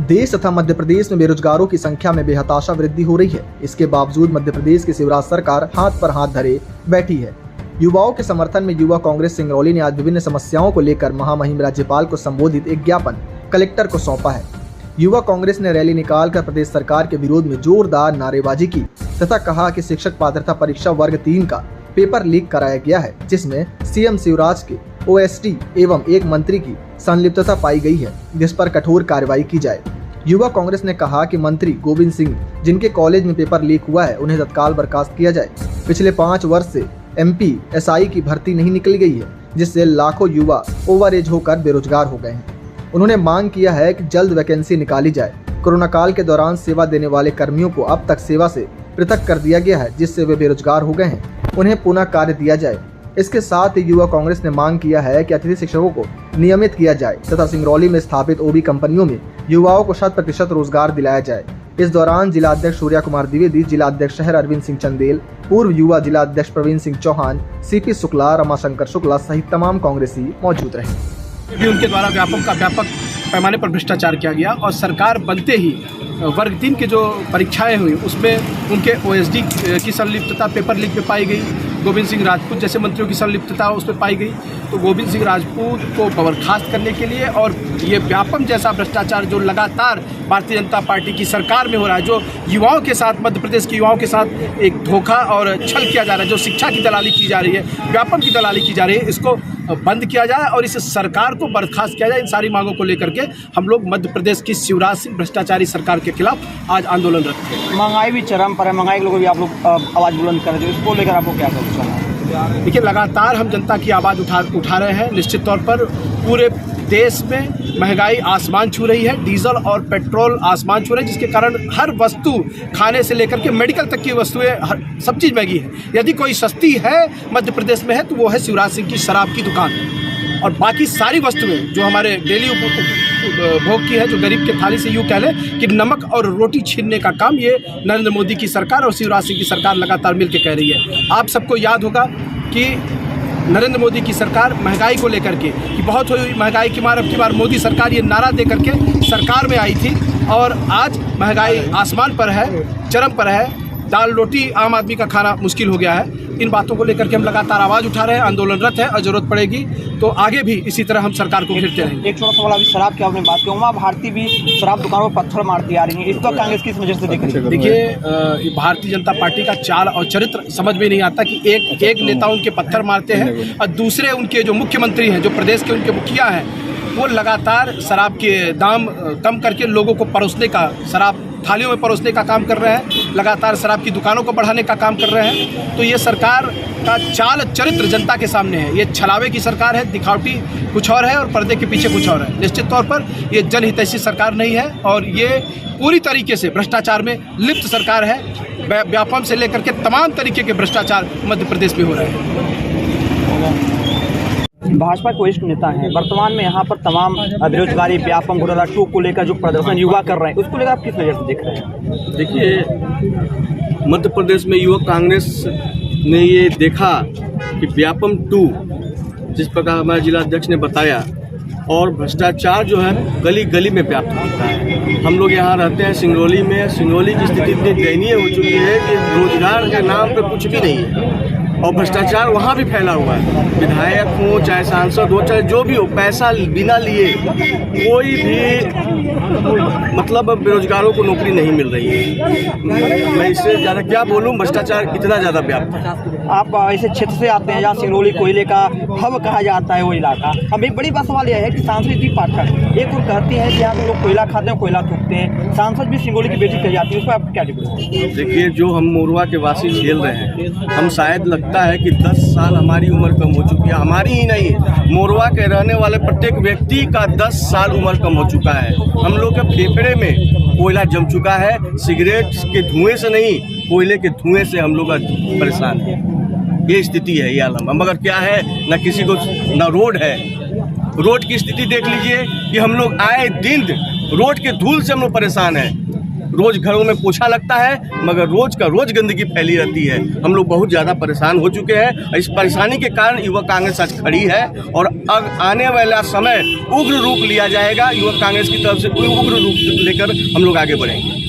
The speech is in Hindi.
देश तथा मध्य प्रदेश में बेरोजगारों की संख्या में बेहताशा वृद्धि हो रही है। इसके बावजूद मध्य प्रदेश की शिवराज सरकार हाथ पर हाथ धरे बैठी है। युवाओं के समर्थन में युवा कांग्रेस सिंगरौली ने आज विभिन्न समस्याओं को लेकर महामहिम राज्यपाल को संबोधित एक ज्ञापन कलेक्टर को सौंपा है। युवा कांग्रेस ने रैली निकालकर प्रदेश सरकार के विरोध में जोरदार नारेबाजी की तथा कहा कि शिक्षक पात्रता परीक्षा वर्ग 3 का पेपर लीक कराया गया है, जिसमें सीएम शिवराज के ओएसडी एवं एक मंत्री की संलिप्तता पाई गई है, जिस पर कठोर कार्रवाई की जाए। युवा कांग्रेस ने कहा कि मंत्री गोविंद सिंह जिनके कॉलेज में पेपर लीक हुआ है, उन्हें तत्काल बर्खास्त किया जाए। पिछले 5 वर्ष से MP SI की भर्ती नहीं निकल गई है, जिससे लाखों युवा ओवर एज होकर बेरोजगार हो गए हैं। उन्होंने मांग किया है कि जल्द वैकेंसी निकाली जाए। कोरोना काल के दौरान सेवा देने वाले कर्मियों को अब तक सेवा से पृथक कर दिया गया है, जिससे वे बेरोजगार हो गए हैं। उन्हें पुनः कार्य दिया जाए। इसके साथ ही युवा कांग्रेस ने मांग किया है कि अतिथि शिक्षकों को नियमित किया जाए तथा सिंगरौली में स्थापित OB कंपनियों में युवाओं को 100% रोजगार दिलाया जाए। इस दौरान जिला अध्यक्ष सूर्या कुमार द्विवेदी, जिला अध्यक्ष शहर अरविंद सिंह चंदेल, पूर्व युवा जिला अध्यक्ष प्रवीण सिंह चौहान, CP शुक्ला, रमाशंकर शुक्ला सहित तमाम कांग्रेसी मौजूद रहे। उनके द्वारा व्यापक पैमाने पर भ्रष्टाचार किया गया और सरकार बनते ही वर्ग 3 की जो परीक्षाएं हुई उसमें उनके OSD की संलिप्तता पेपर लीक में पाई गई। गोविंद सिंह राजपूत जैसे मंत्रियों की संलिप्तता उसमें पाई गई। तो गोविंद सिंह राजपूत को बर्खास्त करने के लिए और ये व्यापम जैसा भ्रष्टाचार जो लगातार भारतीय जनता पार्टी की सरकार में हो रहा है, जो युवाओं के साथ, मध्य प्रदेश के युवाओं के साथ एक धोखा और छल किया जा रहा है, जो शिक्षा की दलाली की जा रही है, व्यापम की दलाली की जा रही है, इसको बंद किया जाए और इस सरकार को बर्खास्त किया जाए। इन सारी मांगों को लेकर के हम लोग मध्य प्रदेश की शिवराज सिंह भ्रष्टाचारी सरकार के खिलाफ आज आंदोलन रखते हैं। महंगाई भी चरम पर है, महंगाई के लोगों भी आप लोग आवाज़ बुलंद कर रहे हैं, इसको लेकर आपको क्या कहना चाहिए? देखिए, लगातार हम जनता की आवाज़ उठा रहे हैं। निश्चित तौर पर पूरे देश में महंगाई आसमान छू रही है, डीजल और पेट्रोल आसमान छू रहे हैं, जिसके कारण हर वस्तु खाने से लेकर के मेडिकल तक की वस्तुएं सब चीज़ महंगी है। यदि कोई सस्ती है मध्य प्रदेश में है तो वो है शिवराज सिंह की शराब की दुकान, और बाकी सारी वस्तुएं जो हमारे डेली उपभोग की है, जो गरीब के थाली से यूँ कह लें कि नमक और रोटी छीनने का काम ये नरेंद्र मोदी की सरकार और शिवराज सिंह की सरकार लगातार मिलकर कह रही है। आप सबको याद होगा कि नरेंद्र मोदी की सरकार महंगाई को लेकर के कि बहुत हुई महंगाई की मार, अब की बार मोदी सरकार ये नारा दे करके सरकार में आई थी और आज महंगाई आसमान पर है, चरम पर है। दाल रोटी आम आदमी का खाना मुश्किल हो गया है। इन बातों को लेकर के हम लगातार आवाज़ उठा रहे हैं, आंदोलनरत हैं और जरूरत पड़ेगी तो आगे भी इसी तरह हम सरकार को घेरते रहेंगे। एक छोटा सवाल, अभी शराब की आपने बात की, उमा भारती भी शराब दुकानों पर पत्थर मारती आ रही है, इस पर कांग्रेस किस वजह से देख रही है? देखिए, भारतीय जनता पार्टी का चाल और चरित्र समझ में नहीं आता कि एक नेता उनके पत्थर मारते हैं और दूसरे उनके जो मुख्यमंत्री हैं, जो प्रदेश के उनके मुखिया हैं, वो लगातार शराब के दाम कम करके लोगों को परोसने का, शराब थालियों में परोसने का काम कर रहे हैं, लगातार शराब की दुकानों को बढ़ाने का काम कर रहे हैं। तो ये सरकार का चाल चरित्र जनता के सामने है। ये छलावे की सरकार है, दिखावटी कुछ और है और पर्दे के पीछे कुछ और है। निश्चित तौर पर ये जनहितैषी सरकार नहीं है और ये पूरी तरीके से भ्रष्टाचार में लिप्त सरकार है। व्यापम से लेकर के तमाम तरीके के भ्रष्टाचार मध्य प्रदेश में हो रहे हैं। भाजपा के वरिष्ठ नेता हैं, वर्तमान में यहाँ पर तमाम बेरोजगारी, व्यापम, घोटाला 2 को लेकर जो प्रदर्शन युवा कर रहे हैं, उसको लेकर आप किस वजह से देख रहे हैं? देखिए, मध्य प्रदेश में युवा कांग्रेस ने ये देखा कि व्यापम 2 जिस प्रकार हमारे जिला अध्यक्ष ने बताया, और भ्रष्टाचार जो है गली गली में व्याप्त होता है। हम लोग यहाँ रहते हैं सिंगरौली में, सिंगरौली की स्थिति इतनी दयनीय हो चुकी है कि रोजगार के नाम पे कुछ भी नहीं है और भ्रष्टाचार वहाँ भी फैला हुआ है। विधायक हो चाहे सांसद हो चाहे जो भी हो, पैसा बिना लिए कोई भी मतलब बेरोजगारों को नौकरी नहीं मिल रही है। मैं इससे ज़्यादा क्या बोलूँ, भ्रष्टाचार इतना ज़्यादा व्याप्त है। आप ऐसे क्षेत्र से आते हैं जहाँ सिंगरौली कोयले का हब कहा जाता है वो इलाका। अब एक बड़ी बात सवाल यह है कि सांसद दीप पाठक एक और कहती हैं कि यहाँ पे लोग कोयला खाते हैं, कोयला थूकते हैं, सांसद भी सिंगरौली की बेटी कही जाती है, उस पर आप क्या टिप्पणी? देखिए, जो हम मोरवा के वासी झेल रहे हैं, हम शायद लगता है कि 10 साल हमारी उम्र कम हो चुकी है। हमारी ही नहीं, मोरवा के रहने वाले प्रत्येक व्यक्ति का 10 साल उम्र कम हो चुका है। हम लोग के फेफड़े में कोयला जम चुका है। सिगरेट के धुएं से नहीं, कोयले के धुएं से हम लोग परेशान हैं। ये स्थिति है, ये आलम। मगर क्या है, न किसी को न रोड है। रोड की स्थिति देख लीजिए कि हम लोग आए दिन रोड के धूल से हम लोग परेशान हैं। रोज़ घरों में पोछा लगता है मगर रोज़ का रोज़ गंदगी फैली रहती है। हम लोग बहुत ज़्यादा परेशान हो चुके हैं। इस परेशानी के कारण युवा कांग्रेस आज खड़ी है और अब आने वाला समय उग्र रूप लिया जाएगा। युवा कांग्रेस की तरफ से कोई उग्र रूप लेकर हम लोग आगे बढ़ेंगे।